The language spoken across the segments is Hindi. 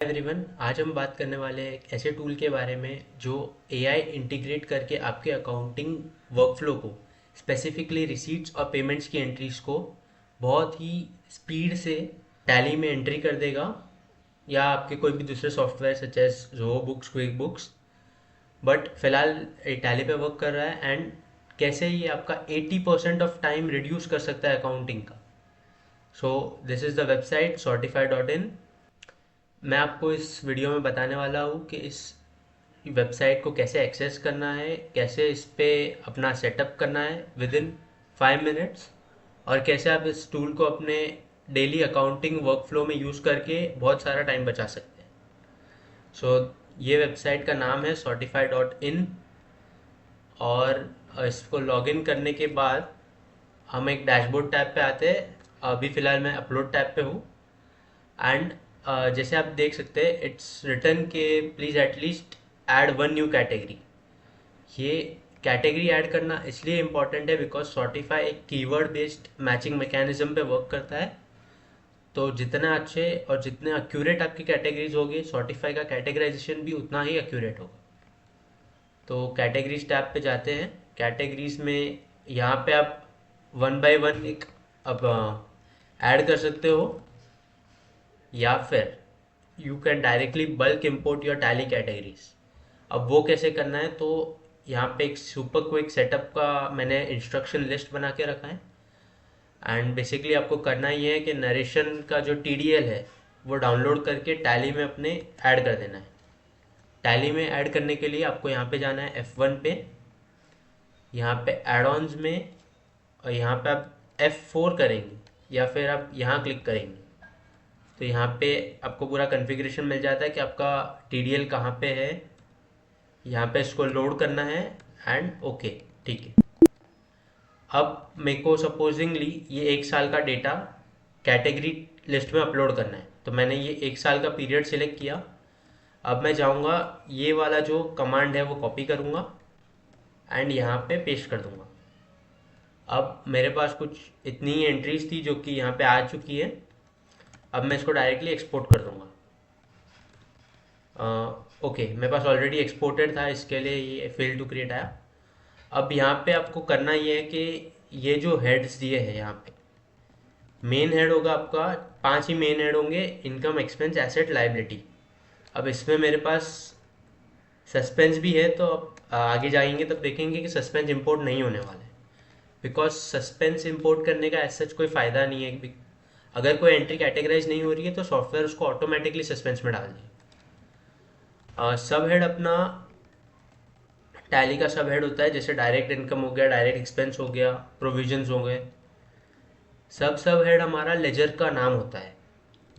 एवरीवन, आज हम बात करने वाले हैं एक ऐसे टूल के बारे में जो एआई इंटीग्रेट करके आपके अकाउंटिंग वर्कफ्लो को, स्पेसिफिकली रिसीट्स और पेमेंट्स की एंट्रीज को बहुत ही स्पीड से टैली में एंट्री कर देगा, या आपके कोई भी दूसरे software such as Zoho Books, QuickBooks. But फिलहाल ये टैली पे वर्क कर रहा है, एंड कैसे ये आपका 80% ऑफ टाइम रिड्यूस कर सकता है अकाउंटिंग का। So this is the website sortify.in। मैं आपको इस वीडियो में बताने वाला हूँ कि इस वेबसाइट को कैसे एक्सेस करना है, कैसे इस पे अपना सेटअप करना है विद इन 5 मिनट्स, और कैसे आप इस टूल को अपने डेली अकाउंटिंग वर्कफ्लो में यूज़ करके बहुत सारा टाइम बचा सकते हैं। सो ये वेबसाइट का नाम है sortify.in, और इसको लॉगिन करने के बाद हम एक डैशबोर्ड टैब पे आते हैं। अभी फ़िलहाल मैं अपलोड टैब पे हूँ, एंड जैसे आप देख सकते हैं इट्स रिटर्न के please at least add one new category. ये कैटेगरी ऐड करना इसलिए इम्पॉर्टेंट है बिकॉज सॉर्टिफाई एक कीवर्ड बेस्ड मैचिंग मैकेनिज्म पे वर्क करता है। तो जितने अच्छे और जितने एक्यूरेट आपकी कैटेगरीज होगी, सॉर्टिफाई का कैटेगराइजेशन भी उतना ही एक्यूरेट होगा। तो कैटेगरीज टैब पे जाते हैं। कैटेगरीज में यहाँ पे आप वन बाय वन एक अब ऐड कर सकते हो, या फिर you can directly bulk import your tally categories. अब वो कैसे करना है, तो यहाँ पे एक सुपर क्विक सेटअप का मैंने इंस्ट्रक्शन लिस्ट बना के रखा है। एंड बेसिकली आपको करना ये है कि नरेशन का जो TDL है वो डाउनलोड करके टैली में अपने ऐड कर देना है। टैली में ऐड करने के लिए आपको यहाँ पे जाना है F1 पे, यहाँ पे एड ऑन्स में, और यहाँ पे आप F4 करेंगे या फिर आप यहाँ क्लिक करेंगे तो यहाँ पे आपको पूरा कॉन्फ़िगरेशन मिल जाता है कि आपका TDL कहाँ पे है। यहाँ पे इसको लोड करना है, एंड ओके, ठीक है। अब मेरे को सपोजिंगली ये 1 साल का डेटा कैटेगरी लिस्ट में अपलोड करना है, तो मैंने ये 1 साल का पीरियड सिलेक्ट किया। अब मैं जाऊँगा, ये वाला जो कमांड है वो कॉपी करूँगा एंड यहाँ पे पेस्ट कर दूँगा। अब मेरे पास कुछ इतनी ही एंट्रीज थी जो कि यहाँ पे आ चुकी है। अब मैं इसको डायरेक्टली एक्सपोर्ट कर दूँगा। ओके, मेरे पास ऑलरेडी एक्सपोर्टेड था, इसके लिए ये फेल टू क्रिएट आया। अब यहाँ पे आपको करना ये है कि ये जो हेड्स दिए हैं यहाँ पे, मेन हेड होगा आपका, 5 ही मेन हेड होंगे, इनकम, एक्सपेंस, एसेट, लाइबिलिटी। अब इसमें मेरे पास सस्पेंस भी है, तो अब आगे जाएंगे तब देखेंगे कि सस्पेंस इंपोर्ट नहीं होने वाला है, बिकॉज सस्पेंस इंपोर्ट करने का ऐसा कोई फ़ायदा नहीं है। अगर कोई एंट्री कैटेगराइज नहीं हो रही है तो सॉफ्टवेयर उसको ऑटोमेटिकली सस्पेंस में डाल देगा। सब हेड अपना टैली का सब हेड होता है, जैसे डायरेक्ट इनकम हो गया, डायरेक्ट एक्सपेंस हो गया, प्रोविजंस हो गए। सब हेड हमारा लेजर का नाम होता है।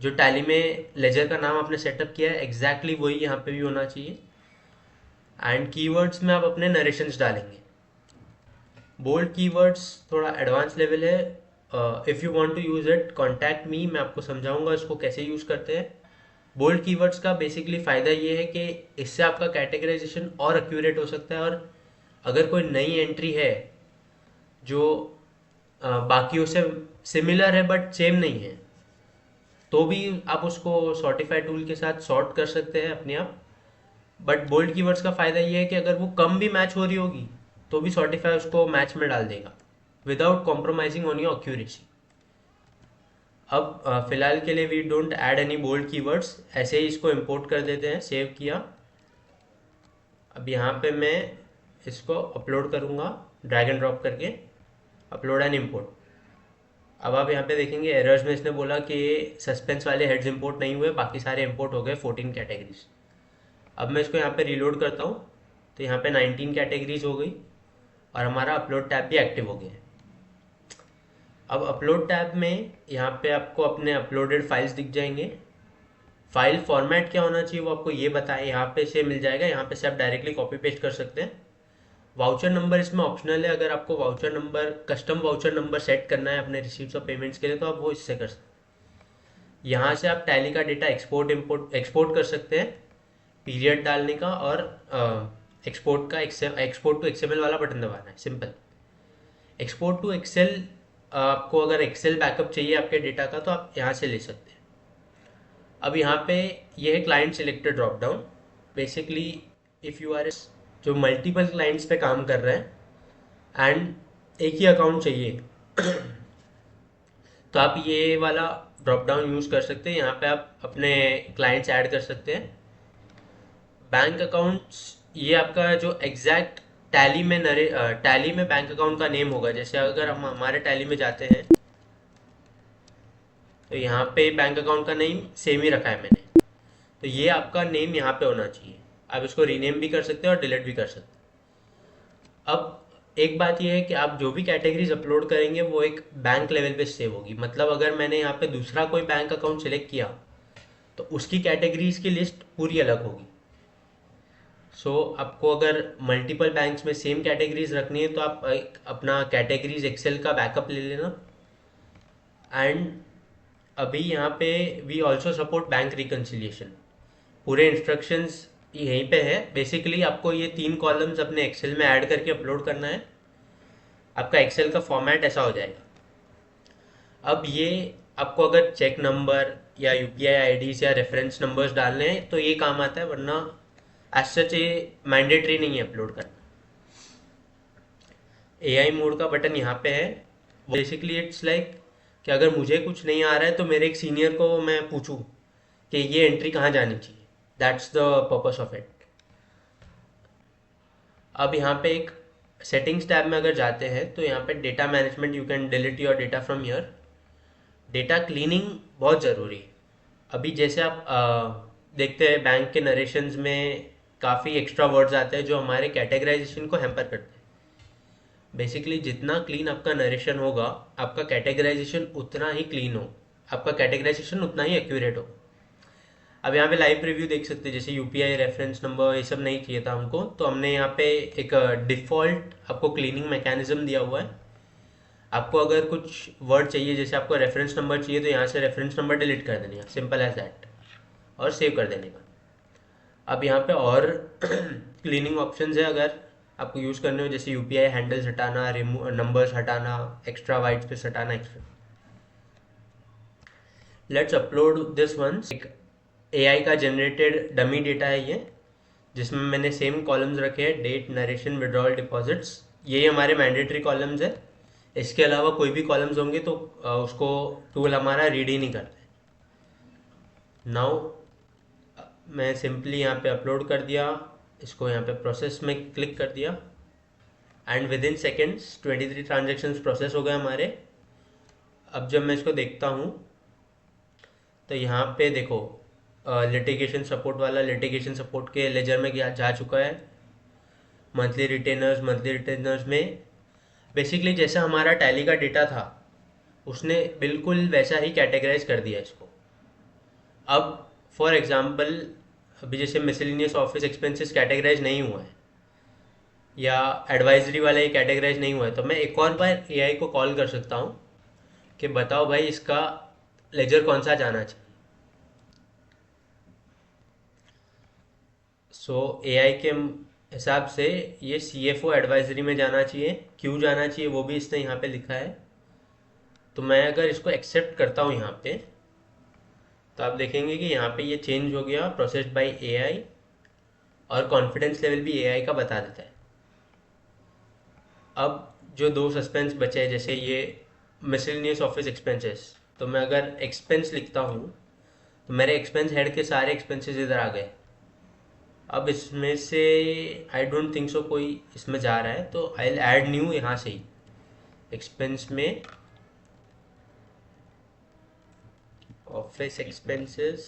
जो टैली में लेजर का नाम आपने सेटअप किया है एग्जैक्टली वही यहाँ पे भी होना चाहिए। एंड कीवर्ड्स में आप अपने नरेशंस डालेंगे। बोल्ड कीवर्ड्स थोड़ा एडवांस लेवल है। If you want to use it contact me, मैं आपको समझाऊंगा इसको कैसे यूज़ करते हैं। बोल्ड कीवर्ड्स का बेसिकली फ़ायदा ये है कि इससे आपका कैटेगराइजेशन और एक्यूरेट हो सकता है, और अगर कोई नई एंट्री है जो बाकियों से सिमिलर है बट सेम नहीं है, तो भी आप उसको सॉर्टिफाई टूल के साथ सॉर्ट कर सकते हैं अपने आप। बट बोल्ड कीवर्ड्स का फ़ायदा ये है कि अगर वो कम भी मैच हो रही होगी तो भी सॉर्टिफाई उसको मैच में डाल देगा without compromising on your accuracy. अब फिलहाल के लिए we don't add any bold keywords, ऐसे ही इसको इंपोर्ट कर देते हैं। सेव किया। अब यहाँ पे मैं इसको अपलोड करूँगा ड्रैग एंड ड्रॉप करके, अपलोड एंड इम्पोर्ट। अब आप यहाँ पे देखेंगे एरर्स में इसने बोला कि सस्पेंस वाले हेड्स इंपोर्ट नहीं हुए, बाकी सारे इंपोर्ट हो गए 14 कैटेगरीज। अब मैं इसको यहाँ पे रीलोड करता हूँ तो यहाँ पे 19 कैटेगरीज हो गई, और हमारा अपलोड टैब भी एक्टिव हो गया है। अब अपलोड टैब में यहाँ पे आपको अपने अपलोडेड फाइल्स दिख जाएंगे। फाइल फॉर्मेट क्या होना चाहिए वो आपको ये बताए, यहाँ पे से मिल जाएगा। यहाँ पे से आप डायरेक्टली कॉपी पेस्ट कर सकते हैं। वाउचर नंबर इसमें ऑप्शनल है, अगर आपको voucher number, custom voucher number set करना है अपने रिसीप्ट्स और पेमेंट्स के लिए तो आप वो इससे कर सकते हैं। यहाँ से आप टैली का डेटा एक्सपोर्ट कर सकते हैं, पीरियड डालने का, और एक्सपोर्ट का एक्सपोर्ट टू एक्सएमएल वाला बटन दबाना है, सिंपल। एक्सपोर्ट टू एक्सेल, आपको अगर एक्सेल बैकअप चाहिए आपके डेटा का तो आप यहाँ से ले सकते हैं। अब यहाँ पे ये है client selected drop down. Basically if you are जो मल्टीपल क्लाइंट्स पे काम कर रहे हैं एंड एक ही अकाउंट चाहिए, तो आप ये वाला ड्रॉप डाउन यूज़ कर सकते हैं। यहाँ पे आप अपने क्लाइंट्स ऐड कर सकते हैं। बैंक अकाउंट्स, ये आपका जो एग्जैक्ट टैली में बैंक अकाउंट का नेम होगा। जैसे अगर हम हमारे टैली में जाते हैं तो यहाँ पे बैंक अकाउंट का नेम सेम ही रखा है मैंने, तो ये आपका नेम यहाँ पे होना चाहिए। आप इसको रीनेम भी कर सकते हैं और डिलीट भी कर सकते हैं। अब एक बात ये है कि आप जो भी कैटेगरीज अपलोड करेंगे वो एक बैंक लेवल पे सेव होगी। मतलब अगर मैंने यहाँ पे दूसरा कोई बैंक अकाउंट सेलेक्ट किया तो उसकी कैटेगरीज की लिस्ट पूरी अलग होगी। आपको अगर मल्टीपल बैंक्स में सेम कैटेगरीज रखनी है तो आप एक अपना कैटेगरीज एक्सेल का बैकअप ले लेना। एंड अभी यहाँ पे we also support bank reconciliation. पूरे इंस्ट्रक्शंस यहीं पे है। बेसिकली आपको ये 3 कॉलम्स अपने एक्सेल में ऐड करके अपलोड करना है। आपका एक्सेल का फॉर्मेट ऐसा हो जाएगा। अब ये आपको अगर चेक नंबर या यूपीआई आईडीज या रेफरेंस नंबर्स डालने हैं तो ये काम आता है, वरना एज सच ये मैंडेटरी नहीं है अपलोड करना। एआई मोड का बटन यहाँ पे है। बेसिकली इट्स लाइक कि अगर मुझे कुछ नहीं आ रहा है तो मेरे एक सीनियर को मैं पूछूं कि ये एंट्री कहाँ जानी चाहिए। That's the purpose of it. अब यहाँ पे एक सेटिंग्स टैब में अगर जाते हैं तो यहाँ पे data management, you can delete your data from here. Data cleaning बहुत ज़रूरी है। अभी जैसे आप देखते हैं बैंक के नरेशंस में काफ़ी एक्स्ट्रा वर्ड्स आते हैं जो हमारे कैटेगराइजेशन को हैम्पर करते हैं। बेसिकली जितना क्लीन आपका नरेशन होगा आपका कैटेगराइजेशन उतना ही क्लीन हो, आपका कैटेगराइजेशन उतना ही एक्यूरेट हो। अब यहाँ पे लाइव रिव्यू देख सकते हैं। जैसे यूपीआई रेफरेंस नंबर ये सब नहीं चाहिए था हमको, तो हमने यहाँ पे एक डिफ़ॉल्ट आपको क्लीनिंग मैकेनिज्म दिया हुआ है। आपको अगर कुछ वर्ड चाहिए, जैसे आपको रेफरेंस नंबर चाहिए, तो यहाँ से रेफरेंस नंबर डिलीट कर देने का, सिंपल एज दैट, और सेव कर देने का। अब यहाँ पे और क्लीनिंग ऑप्शंस है अगर आपको यूज़ करने हो, जैसे यूपीआई हैंडल्स हटाना, रिमूव नंबर्स हटाना, एक्स्ट्रा वाइट स्पेस हटाना, extra. Let's upload this once. एक एआई का जनरेटेड डमी डेटा है ये, जिसमें मैंने सेम कॉलम्स रखे हैं, डेट, नरेशन, विड्रॉल, डिपॉजिट्स। ये हमारे मैंडेटरी कॉलम्स है। इसके अलावा कोई भी कॉलम्स होंगे तो उसको टूल हमारा रीड ही नहीं करता है। नाउ मैं सिंपली यहाँ पे अपलोड कर दिया, इसको यहाँ पे प्रोसेस में क्लिक कर दिया and with in seconds 23 transactions process हो गए हमारे। अब जब मैं इसको देखता हूँ तो यहाँ पे देखो लिटिगेशन सपोर्ट वाला लिटिगेशन सपोर्ट के लेजर में जा चुका है। मंथली रिटेनर्स में बेसिकली जैसा हमारा टैली का डेटा था उसने बिल्कुल वैसा ही कैटेगराइज कर दिया इसको। अब फॉर एग्जांपल अभी जैसे मिसलेनियस ऑफिस एक्सपेंसेस कैटेगराइज नहीं हुआ है या एडवाइजरी वाला ये कैटेगराइज नहीं हुआ है, तो मैं एक और बार एआई को कॉल कर सकता हूँ कि बताओ भाई इसका लेजर कौन सा जाना चाहिए। एआई के हिसाब से ये सीएफओ एडवाइजरी में जाना चाहिए। क्यों जाना चाहिए वो भी इसने यहाँ पे लिखा है। तो मैं अगर इसको एक्सेप्ट करता हूँ यहाँ पे, तो आप देखेंगे कि यहाँ पे ये चेंज हो गया, प्रोसेस्ड बाय एआई, और कॉन्फिडेंस लेवल भी एआई का बता देता है। अब जो 2 सस्पेंस बचे हैं, जैसे ये मिसलेनियस ऑफिस एक्सपेंसेस, तो मैं अगर एक्सपेंस लिखता हूँ तो मेरे एक्सपेंस हेड के सारे एक्सपेंसेस इधर आ गए। अब इसमें से आई डोंट थिंक सो कोई इसमें जा रहा है, तो आई विल ऐड न्यू यहाँ से ही एक्सपेंस में ऑफिस एक्सपेंसेस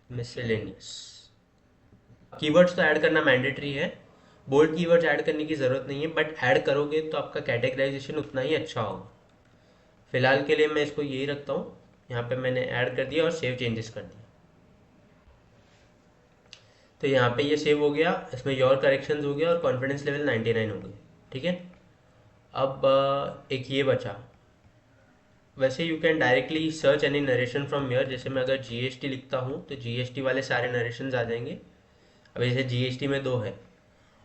मिसलेनियस। कीवर्ड्स तो ऐड करना मैंडेटरी है, बोल्ड कीवर्ड्स ऐड करने की ज़रूरत नहीं है, बट ऐड करोगे तो आपका कैटेगराइजेशन उतना ही अच्छा होगा। फिलहाल के लिए मैं इसको यही रखता हूँ। यहाँ पे मैंने ऐड कर दिया और सेव चेंजेस कर दिया, तो यहाँ पे ये सेव हो गया, इसमें योर करेक्शंस हो गया और कॉन्फिडेंस लेवल 99 हो गई। ठीक है। अब एक ये बचा। वैसे you can directly search any narration from here. जैसे मैं अगर जीएसटी लिखता हूँ तो जीएसटी वाले सारे नरेशंस आ जाएंगे। अब जैसे जीएसटी में 2 है,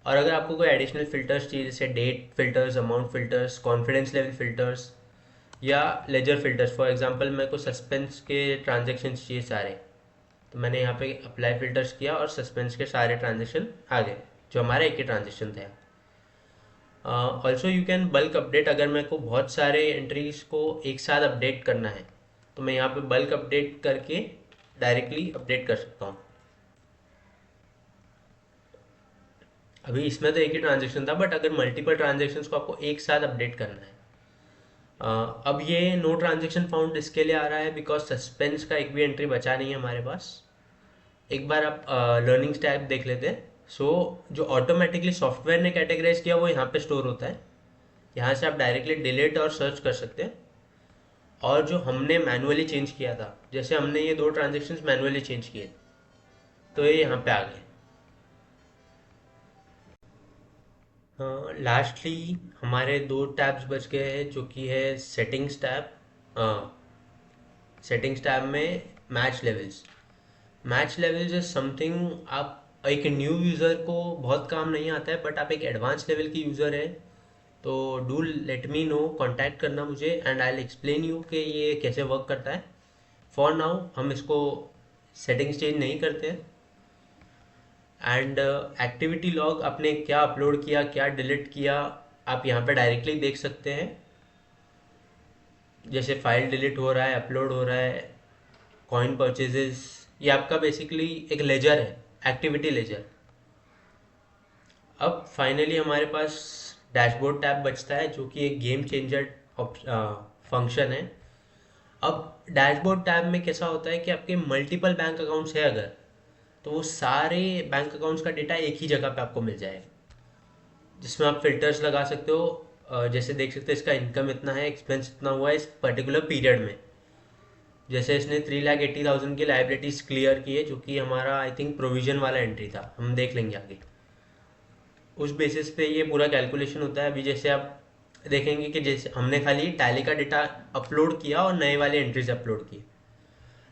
और अगर आपको कोई एडिशनल फिल्टर्स चाहिए, जैसे date filters, amount filters, confidence level filters, या लेजर फिल्टर्स, फॉर एग्जांपल मेरे को सस्पेंस के ट्रांजेक्शन्स चाहिए सारे, तो मैंने यहाँ पे अप्लाई फिल्टर्स किया और सस्पेंस के सारे ट्रांजेक्शन आ गए जो हमारे एक ही ट्रांजेक्शन थे। Also you can bulk update, अगर मेरे को बहुत सारे एंट्रीज को एक साथ अपडेट करना है तो मैं यहाँ पे बल्क अपडेट करके डायरेक्टली अपडेट कर सकता हूँ। अभी इसमें तो एक ही ट्रांजेक्शन था, बट अगर मल्टीपल ट्रांजेक्शन्स को आपको एक साथ अपडेट करना है, अब ये नो ट्रांजेक्शन फाउंड इसके लिए आ रहा है बिकॉज सस्पेंस का एक भी एंट्री बचा नहीं है हमारे पास। एक बार आप लर्निंग टैब देख लेते हैं। सो जो ऑटोमेटिकली सॉफ्टवेयर ने कैटेगराइज किया वो यहाँ पे स्टोर होता है, यहाँ से आप डायरेक्टली डिलीट और सर्च कर सकते हैं। और जो हमने मैनुअली चेंज किया था, जैसे हमने ये 2 ट्रांजेक्शन्स मैनुअली चेंज किए तो ये यहाँ पे आ गए। लास्टली हमारे 2 टैब्स बच गए हैं जो कि है सेटिंग्स टैब। सेटिंग्स टैब में मैच लेवल्स इज समथिंग, आप एक न्यू यूज़र को बहुत काम नहीं आता है, बट आप एक एडवांस लेवल की यूज़र है तो do let me know, contact करना मुझे and I will explain you कि ये कैसे वर्क करता है। फॉर नाउ हम इसको सेटिंग्स चेंज नहीं करते हैं। एंड एक्टिविटी लॉग आपने क्या अपलोड किया, क्या डिलीट किया, आप यहाँ पे डायरेक्टली देख सकते हैं। जैसे फाइल डिलीट हो रहा है, अपलोड हो रहा है, कॉइन परचेजेस, ये आपका बेसिकली एक लेजर है, एक्टिविटी लेजर। अब फाइनली हमारे पास डैशबोर्ड टैब बचता है जो कि एक गेम चेंजर फंक्शन है। अब डैशबोर्ड टैब में कैसा होता है कि आपके मल्टीपल बैंक अकाउंट्स है अगर, तो वो सारे बैंक अकाउंट्स का डेटा एक ही जगह पे आपको मिल जाएगा, जिसमें आप फिल्टर्स लगा सकते हो। जैसे देख सकते हैं इसका इनकम इतना है, एक्सपेंस इतना हुआ है इस पर्टिकुलर पीरियड में। जैसे इसने 3,80,000 की लाइबिलिटीज क्लियर की है जो कि हमारा आई थिंक प्रोविजन वाला एंट्री था, हम देख लेंगे आगे। उस बेसिस पे ये पूरा कैलकुलेशन होता है। अभी जैसे आप देखेंगे कि जैसे हमने खाली टैली का डेटा अपलोड किया और नए वाले एंट्रीज अपलोड किए,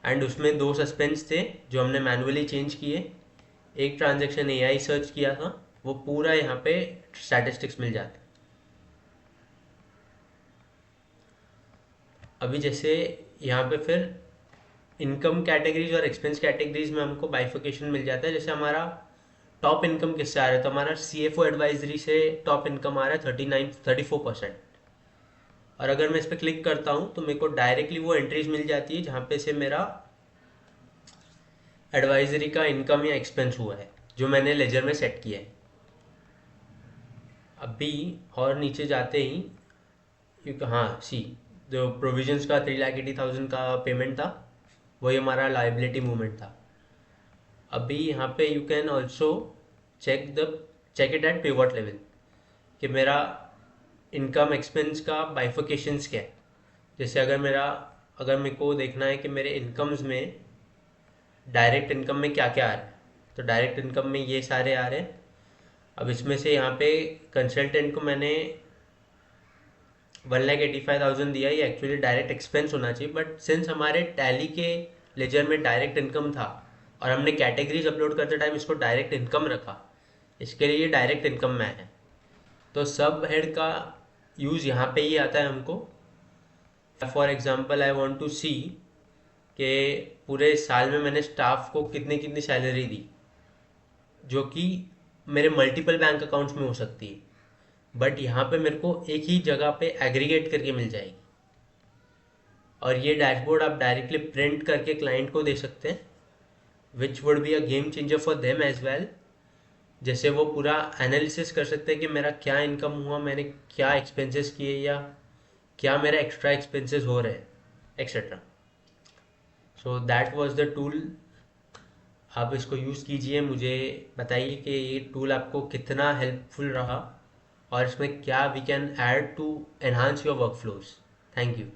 एंड उसमें 2 सस्पेंस थे जो हमने मैनुअली चेंज किए, एक ट्रांजेक्शन एआई सर्च किया था, वो पूरा यहाँ पे स्टैटिस्टिक्स मिल जाते हैं। अभी जैसे यहाँ पे फिर इनकम कैटेगरीज और एक्सपेंस कैटेगरीज में हमको बाइफिकेशन मिल जाता है। जैसे हमारा टॉप इनकम किससे आ रहा है, तो हमारा सीएफओ एडवाइजरी से टॉप इनकम आ रहा है 34%। और अगर मैं इस पर क्लिक करता हूँ तो मेरे को डायरेक्टली वो एंट्रीज मिल जाती है जहाँ पे से मेरा एडवाइजरी का इनकम या एक्सपेंस हुआ है जो मैंने लेजर में सेट किया है। अभी और नीचे जाते ही, क्योंकि हाँ सी, जो प्रोविजंस का 3,80,000 का पेमेंट था वही हमारा लाइबिलिटी मूवमेंट था। अभी यहाँ पे you can also check it at pivot level कि मेरा इनकम एक्सपेंस का बाइफिकेशंस क्या है। जैसे अगर मेरे को देखना है कि मेरे इनकम्स में डायरेक्ट इनकम में क्या क्या आ रहा है, तो डायरेक्ट इनकम में ये सारे आ रहे हैं। अब इसमें से यहाँ पे कंसल्टेंट को मैंने 1,85,000 दिया, ये एक्चुअली डायरेक्ट एक्सपेंस होना चाहिए, बट सिंस हमारे टैली के लेजर में डायरेक्ट इनकम था और हमने कैटेगरीज अपलोड करते टाइम इसको डायरेक्ट इनकम रखा, इसके लिए ये डायरेक्ट इनकम में है। तो सब हेड का यूज़ यहाँ पे ही आता है हमको। For example I want to see कि पूरे साल में मैंने स्टाफ को कितनी कितनी सैलरी दी, जो कि मेरे मल्टीपल बैंक अकाउंट्स में हो सकती है, बट यहाँ पे मेरे को एक ही जगह पे एग्रीगेट करके मिल जाएगी। और ये डैशबोर्ड आप डायरेक्टली प्रिंट करके क्लाइंट को दे सकते हैं, which would be a game changer for them as well. जैसे वो पूरा एनालिसिस कर सकते हैं कि मेरा क्या इनकम हुआ, मैंने क्या एक्सपेंसेस किए, या क्या मेरा एक्स्ट्रा एक्सपेंसेस हो रहे हैं, etcetera. So that was the tool. आप इसको यूज़ कीजिए, मुझे बताइए कि ये टूल आपको कितना हेल्पफुल रहा और इसमें क्या we can add to enhance your work flows. Thank you.